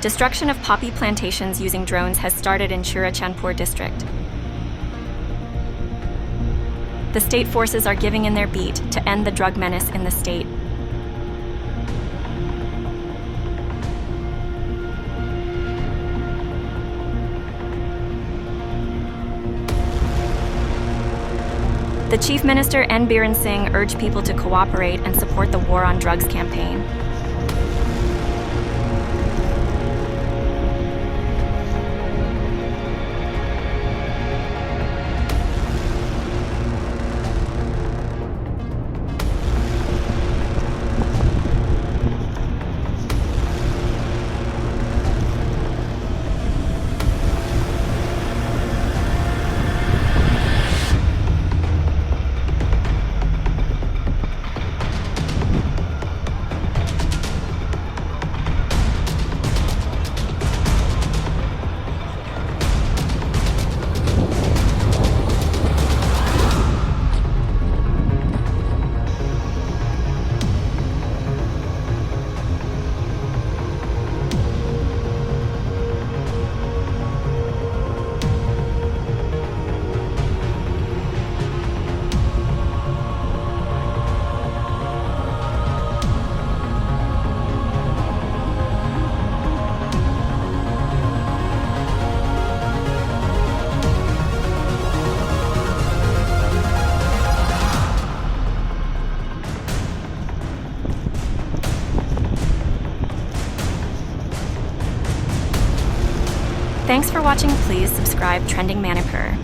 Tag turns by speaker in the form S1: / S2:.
S1: Destruction of poppy plantations using drones has started in Churachandpur district. The state forces are giving in their beat to end the drug menace in the state. The Chief Minister N. Biren Singh urged people to cooperate and support the War on Drugs campaign. Thanks for watching. Please subscribe Trending Manipur.